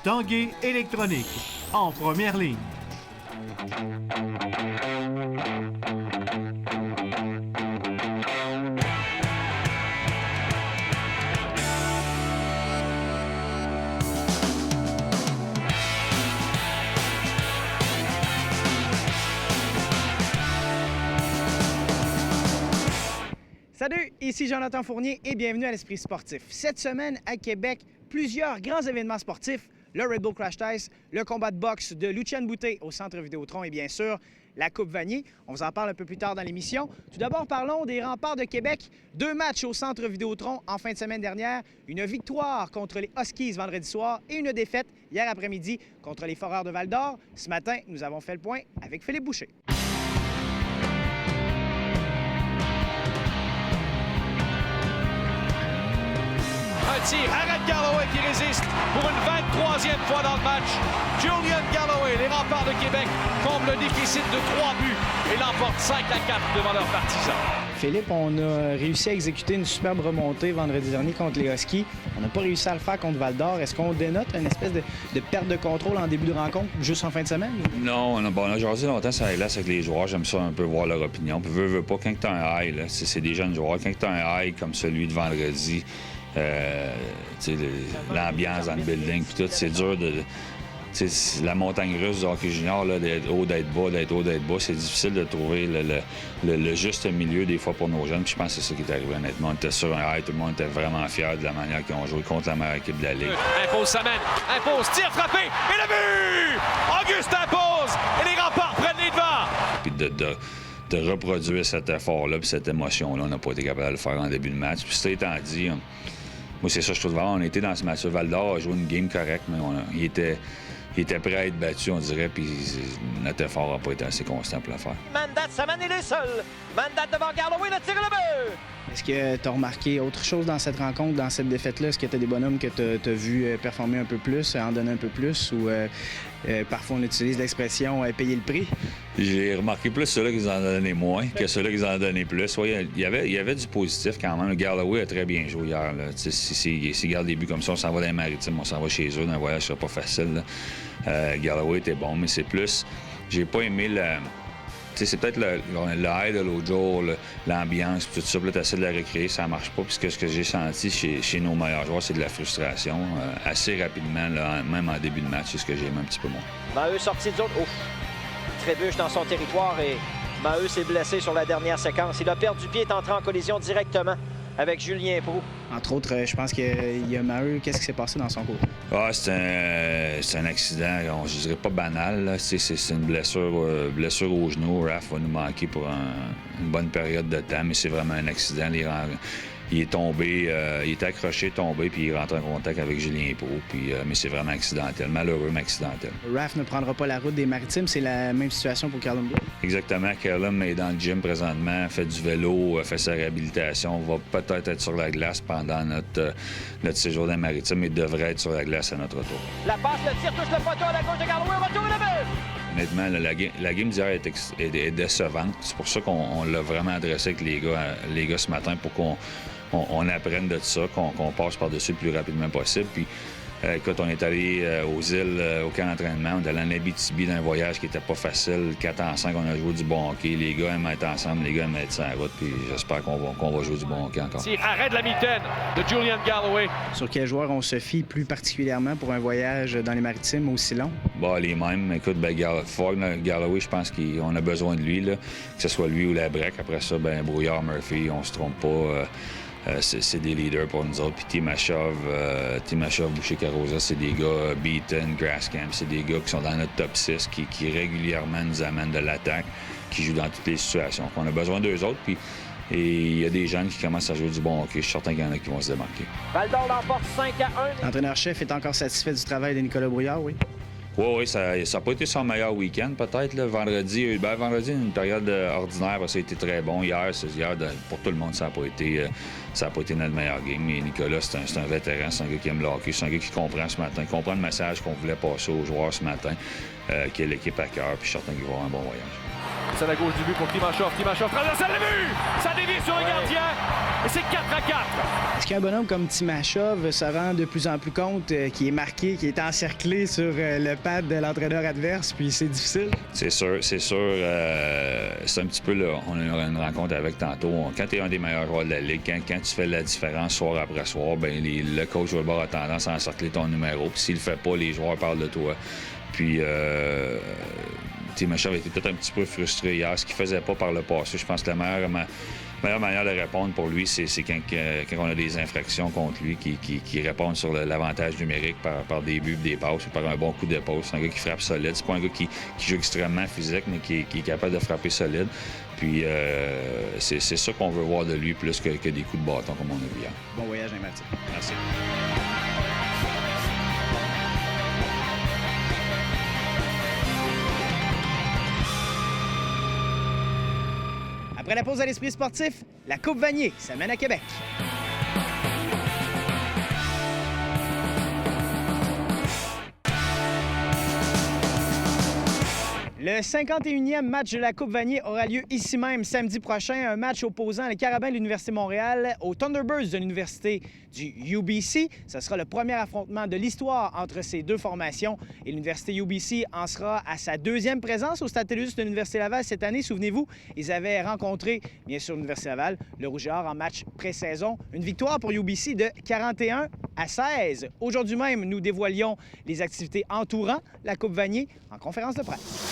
Tanguay Électronique, en première ligne. Salut, ici Jonathan Fournier et bienvenue à l'Esprit sportif. Cette semaine, à Québec, plusieurs grands événements sportifs, le Red Bull Crash Test, le combat de boxe de Lucian Boutet au Centre Vidéotron et bien sûr, la Coupe Vanier. On vous en parle un peu plus tard dans l'émission. Tout d'abord, parlons des Remparts de Québec. 2 matchs au Centre Vidéotron en fin de semaine dernière. Une victoire contre les Huskies vendredi soir et une défaite hier après-midi contre les Foreurs de Val-d'Or. Ce matin, nous avons fait le point avec Philippe Boucher. Un tir, arrête Galloway qui résiste pour une 23e fois dans le match. Julian Galloway, les Remparts de Québec, comblent le déficit de 3 buts et l'emportent 5-4 devant leurs partisans. Philippe, on a réussi à exécuter une superbe remontée vendredi dernier contre les Huskies. On n'a pas réussi à le faire contre Val-d'Or. Est-ce qu'on dénote une espèce de perte de contrôle en début de rencontre, juste en fin de semaine? Non, on a jasé longtemps sur la glace avec les joueurs. J'aime ça un peu voir leur opinion. Puis veux pas, quand tu as un high, c'est des jeunes joueurs, quand tu as un high comme celui de vendredi, l'ambiance dans le building, puis tout, c'est dur de... la montagne russe du hockey junior, là, d'être haut, d'être bas, d'être haut, d'être bas, c'est difficile de trouver le juste milieu des fois pour nos jeunes. Puis je pense que c'est ça qui est arrivé, honnêtement. On était sur un high, tout le monde était vraiment fier de la manière qu'ils ont joué contre la meilleure équipe de la Ligue. Impose sa main, impose, tire, frappé, et le but! Auguste impose, et les Remparts prennent les devants! Puis de reproduire cet effort-là, puis cette émotion-là, on n'a pas été capable de le faire en début de match. Puis ça étant dit, moi, c'est ça que je trouve vraiment. On était dans ce match-là. Val-d'Or a joué une game correcte, mais il était prêt à être battu, on dirait, puis notre effort n'a pas été assez constant pour le faire. Mandat, Saman, il est seul. Mandat devant Galloway, le tir et le but! Est-ce que tu as remarqué autre chose dans cette rencontre, dans cette défaite-là? Est-ce que tu as des bonhommes que tu as vu performer un peu plus, en donner un peu plus, ou parfois on utilise l'expression « payer le prix »? J'ai remarqué plus ceux-là qui en ont donné moins que ceux-là qui en ont donné plus. Ouais, il y avait du positif quand même. Le Galloway a très bien joué hier. S'il garde des buts comme ça, on s'en va dans les Maritimes, on s'en va chez eux. Dans un voyage, ce sera pas facile. Galloway était bon, mais c'est plus... J'ai pas aimé c'est peut-être le high de l'autre jour, l'ambiance, tout ça, puis là, tu essaies de la recréer, ça marche pas. Puisque ce que j'ai senti chez nos meilleurs joueurs, c'est de la frustration. Assez rapidement, là, même en début de match, c'est ce que j'aime un petit peu moins. Maheu sorti de zone. Ouf! Trébuche dans son territoire et Maheu s'est blessé sur la dernière séquence. Il a perdu pied, est entré en collision directement avec Julien Proulx. Entre autres, je pense qu'il y a Maheu. Qu'est-ce qui s'est passé dans son côté? C'est un accident, je dirais pas banal. C'est une blessure au genou. Raph va nous manquer pour une bonne période de temps, mais c'est vraiment un accident. Il est tombé, il est accroché, tombé, puis il rentre en contact avec Julien Proulx. Mais c'est vraiment accidentel, malheureux, mais accidentel. Raph ne prendra pas la route des Maritimes. C'est la même situation pour Callum Blake. Exactement. Callum est dans le gym présentement, fait du vélo, fait sa réhabilitation, va peut-être être sur la glace pendant notre séjour dans les Maritimes et devrait être sur la glace à notre retour. La passe, le tir, touche le poteau à la gauche de Galloway, retour et le but! Honnêtement, la game d'hier est décevante. C'est pour ça qu'on l'a vraiment adressé avec les gars ce matin pour qu'on apprenne de ça, qu'on passe par-dessus le plus rapidement possible. Puis, quand on est allé aux îles, au camp d'entraînement, on est allé en Abitibi dans un voyage qui n'était pas facile. 4 ans ensemble, on a joué du bon hockey. Les gars aiment être ensemble, les gars aiment être sur la route. Puis j'espère qu'on va jouer du bon hockey encore. Arrête la mitaine de Julian Galloway. Sur quel joueur on se fie plus particulièrement pour un voyage dans les Maritimes aussi long? Les mêmes. Écoute, Galloway, je pense qu'on a besoin de lui, là. Que ce soit lui ou la Breck. Après ça, Brouillard, Murphy, on se trompe pas. C'est des leaders pour nous autres. Puis Timashov, Boucher-Carosa, c'est des gars Beaton, Grasscamp, c'est des gars qui sont dans notre top 6, qui régulièrement nous amènent de l'attaque, qui jouent dans toutes les situations. On a besoin d'eux autres. Puis il y a des jeunes qui commencent à jouer du bon hockey. Je suis certain qu'il y en a qui vont se démarquer. Val-d'Or l'emporte 5-1. L'entraîneur-chef est encore satisfait du travail de Nicolas Brouillard, oui? Oui, ça n'a pas été son meilleur week-end, peut-être. Là. Vendredi, une période ordinaire, ça a été très bon. Hier, pour tout le monde, ça n'a pas été notre meilleur game. Mais Nicolas, c'est un vétéran, c'est un gars qui aime le hockey, c'est un gars qui comprend ce matin, qui comprend le message qu'on voulait passer aux joueurs ce matin, qui a l'équipe à cœur, puis je suis certain qu'il va avoir un bon voyage. C'est la gauche du but pour Timashov. Timashov traverse le but! Ça dévie sur le gardien et c'est 4-4. Est-ce qu'un bonhomme comme Timashov se rend de plus en plus compte qu'il est marqué, qu'il est encerclé sur le pad de l'entraîneur adverse, puis c'est difficile? C'est sûr. C'est un petit peu là. On a eu une rencontre avec tantôt. Quand tu es un des meilleurs joueurs de la Ligue, quand tu fais la différence soir après soir, bien, le coach au bord a tendance à encercler ton numéro. Puis s'il le fait pas, les joueurs parlent de toi. Puis Timashov était peut-être un petit peu frustré hier, ce qu'il faisait pas par le passé. Je pense que la meilleure manière de répondre pour lui, c'est quand on a des infractions contre lui, qui répondent sur l'avantage numérique par des buts, des passes ou par un bon coup de poste. C'est un gars qui frappe solide. C'est pas un gars qui joue extrêmement physique, mais qui est capable de frapper solide. Puis c'est ça qu'on veut voir de lui, plus que des coups de bâton comme on a vu hier. Bon voyage, Mathieu. Merci. Après la pause à l'Esprit sportif, la Coupe Vanier s'amène à Québec. Le 51e match de la Coupe Vanier aura lieu ici même samedi prochain. Un match opposant les Carabins de l'Université de Montréal aux Thunderbirds de l'Université du UBC. Ce sera le premier affrontement de l'histoire entre ces deux formations. Et l'Université UBC en sera à sa deuxième présence au Stade Téléus de l'Université Laval cette année. Souvenez-vous, ils avaient rencontré, bien sûr, l'Université Laval, le Rouge et Or en match pré-saison. Une victoire pour UBC de 41-16. Aujourd'hui même, nous dévoilions les activités entourant la Coupe Vanier en conférence de presse.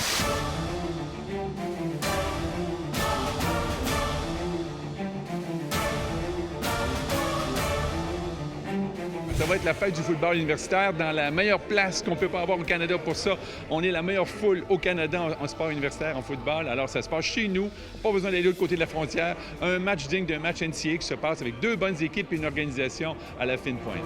Ça va être la fête du football universitaire dans la meilleure place qu'on peut pas avoir au Canada pour ça. On est la meilleure foule au Canada en sport universitaire, en football. Alors, ça se passe chez nous. Pas besoin d'aller de l'autre côté de la frontière. Un match digne d'un match NCAA qui se passe avec deux bonnes équipes et une organisation à la fine pointe.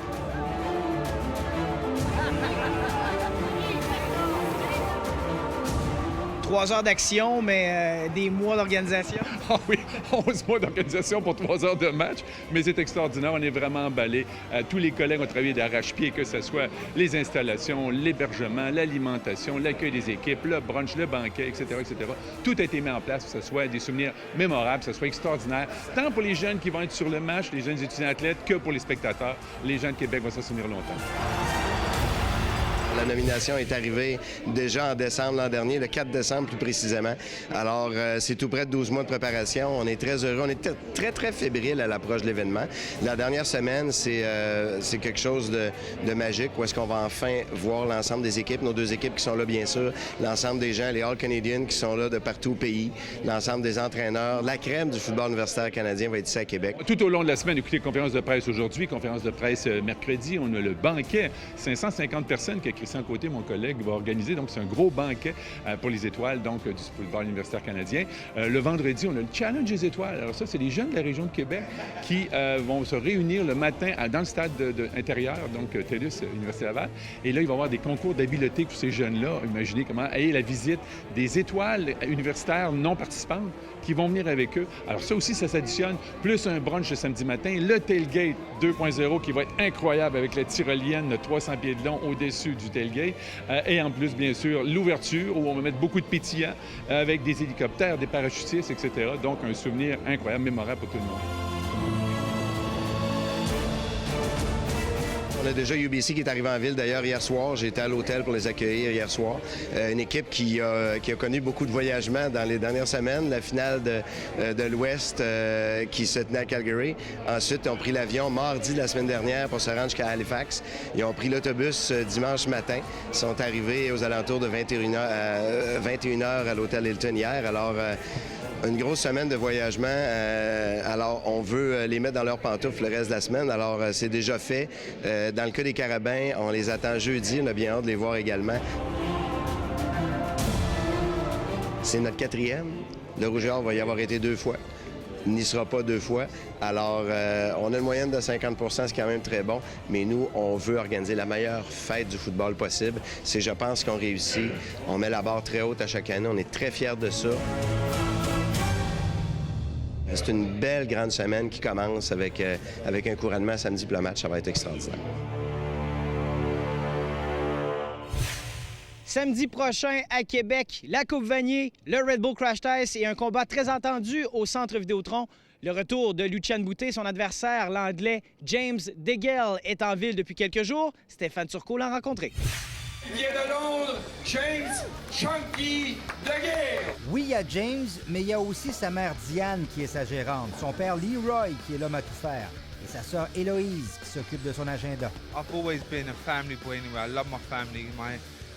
3 heures d'action, mais des mois d'organisation. Ah oui, 11 mois d'organisation pour 3 heures de match, mais c'est extraordinaire. On est vraiment emballés. Tous les collègues ont travaillé d'arrache-pied, que ce soit les installations, l'hébergement, l'alimentation, l'accueil des équipes, le brunch, le banquet, etc., etc. Tout a été mis en place pour que ce soit des souvenirs mémorables, que ce soit extraordinaire, tant pour les jeunes qui vont être sur le match, les jeunes étudiants athlètes, que pour les spectateurs. Les gens de Québec vont s'en souvenir longtemps. La nomination est arrivée déjà en décembre l'an dernier, le 4 décembre plus précisément. Alors, c'est tout près de 12 mois de préparation. On est très heureux. On est très, très fébrile à l'approche de l'événement. La dernière semaine, c'est quelque chose de magique où est-ce qu'on va enfin voir l'ensemble des équipes, nos deux équipes qui sont là, bien sûr, l'ensemble des gens, les All-Canadians qui sont là de partout au pays, l'ensemble des entraîneurs. La crème du football universitaire canadien va être ici à Québec. Tout au long de la semaine, écoutez, conférence de presse aujourd'hui, conférence de presse mercredi, on a le banquet. 550 personnes que Christian Côté, mon collègue, va organiser. Donc, c'est un gros banquet pour les étoiles donc du football universitaire canadien. Le vendredi, on a le Challenge des étoiles. Alors ça, c'est les jeunes de la région de Québec qui vont se réunir le matin dans le stade intérieur, donc TELUS, Université Laval. Et là, il va y avoir des concours d'habileté pour ces jeunes-là. Imaginez comment aller la visite des étoiles universitaires non participantes qui vont venir avec eux. Alors ça aussi, ça s'additionne. Plus un brunch le samedi matin, le Tailgate 2.0 qui va être incroyable avec la tyrolienne de 300 pieds de long au-dessus du tailgate. Et en plus, bien sûr, l'ouverture où on va mettre beaucoup de pétillants avec des hélicoptères, des parachutistes, etc. Donc, un souvenir incroyable, mémorable pour tout le monde. On a déjà UBC qui est arrivé en ville d'ailleurs hier soir. J'étais à l'hôtel pour les accueillir hier soir. Une équipe qui a connu beaucoup de voyagements dans les dernières semaines. La finale de l'Ouest qui se tenait à Calgary. Ensuite, ils ont pris l'avion mardi de la semaine dernière pour se rendre jusqu'à Halifax. Ils ont pris l'autobus dimanche matin. Ils sont arrivés aux alentours de 21h à l'hôtel Hilton hier. Alors, une grosse semaine de voyagement. Alors, on veut les mettre dans leurs pantoufles le reste de la semaine. Alors, c'est déjà fait. Dans le cas des Carabins, on les attend jeudi. On a bien hâte de les voir également. C'est notre 4e. Le Rouge et Or va y avoir été 2 fois. Il n'y sera pas 2 fois. Alors, on a une moyenne de 50 %, c'est quand même très bon. Mais nous, on veut organiser la meilleure fête du football possible. C'est, je pense, qu'on réussit. On met la barre très haute à chaque année. On est très fiers de ça. C'est une belle grande semaine qui commence avec un couronnement samedi pour le match. Ça va être extraordinaire. Samedi prochain à Québec, la Coupe Vanier, le Red Bull Crash Test et un combat très attendu au Centre Vidéotron. Le retour de Lucien Boutet, son adversaire, l'Anglais James DeGale, est en ville depuis quelques jours. Stéphane Turcot l'a rencontré. Il vient de Londres, James Chunky DeGale. Oui, il y a James, mais il y a aussi sa mère Diane qui est sa gérante, son père Leroy qui est l'homme à tout faire et sa sœur Héloïse qui s'occupe de son agenda. I've always been a family boy anyway. I love my family.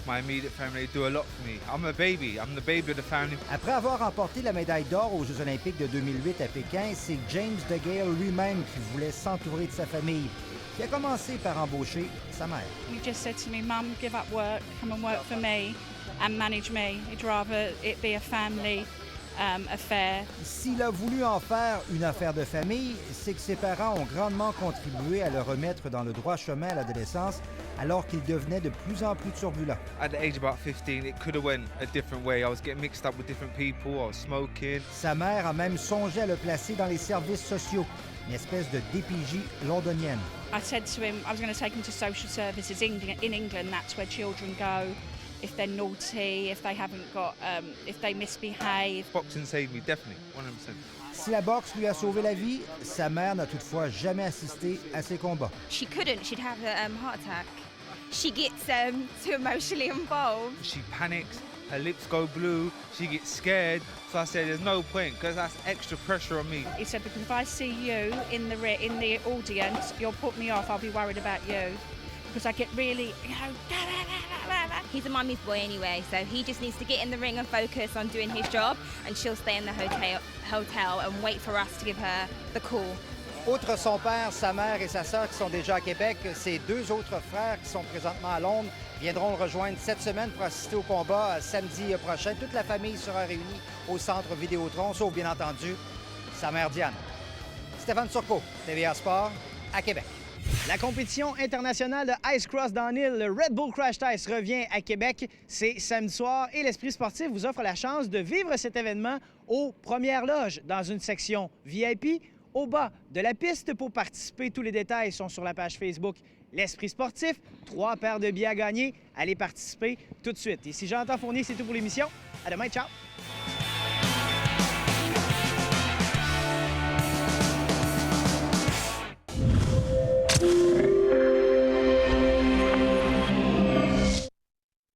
My immediate family do a lot for me. I'm a baby. I'm the baby of the family. Après avoir remporté la médaille d'or aux Jeux olympiques de 2008 à Pékin, c'est James DeGale lui-même qui voulait s'entourer de sa famille, qui a commencé par embaucher sa mère. He just said to me, Mum, give up work, come and work for me and manage me. He'd rather it be a family affair. S'il a voulu en faire une affaire de famille, c'est que ses parents ont grandement contribué à le remettre dans le droit chemin à l'adolescence alors qu'il devenait de plus en plus turbulent. At the age of about 15, it could have went a different way. I was getting mixed up with different people. I was smoking. Sa mère a même songé à le placer dans les services sociaux, une espèce de DPJ londonienne. I said to him I was going to take him to social services in England. That's where children go if they're naughty, if they haven't got, if they misbehave. Boxing saved me, definitely, 100%. Si la boxe lui a sauvé la vie, sa mère n'a toutefois jamais assisté à ses combats. She couldn't. She'd have a heart attack. She gets too emotionally involved. She panics. Her lips go blue. She gets scared. So I said, there's no point because that's extra pressure on me. He said, because if I see you in the audience, you'll put me off. I'll be worried about you. Because I get really, He's a mummy's boy anyway, so he just needs to get in the ring and focus on doing his job, and she'll stay in the hotel and wait for us to give her the call. Outre son père, sa mère et sa sœur qui sont déjà à Québec, ses deux autres frères qui sont présentement à Londres viendront le rejoindre cette semaine pour assister au combat samedi prochain. Toute la famille sera réunie au Centre Vidéotron, sauf bien entendu sa mère Diane. Stéphane Turcot, TVA Sport, à Québec. La compétition internationale de Ice Cross Downhill, le Red Bull Crash Test, revient à Québec. C'est samedi soir et l'Esprit sportif vous offre la chance de vivre cet événement aux premières loges dans une section VIP au bas de la piste. Pour participer, tous les détails sont sur la page Facebook L'Esprit sportif. 3 paires de billets à gagner. Allez participer tout de suite. Ici Jonathan Fournier, c'est tout pour l'émission. À demain, ciao!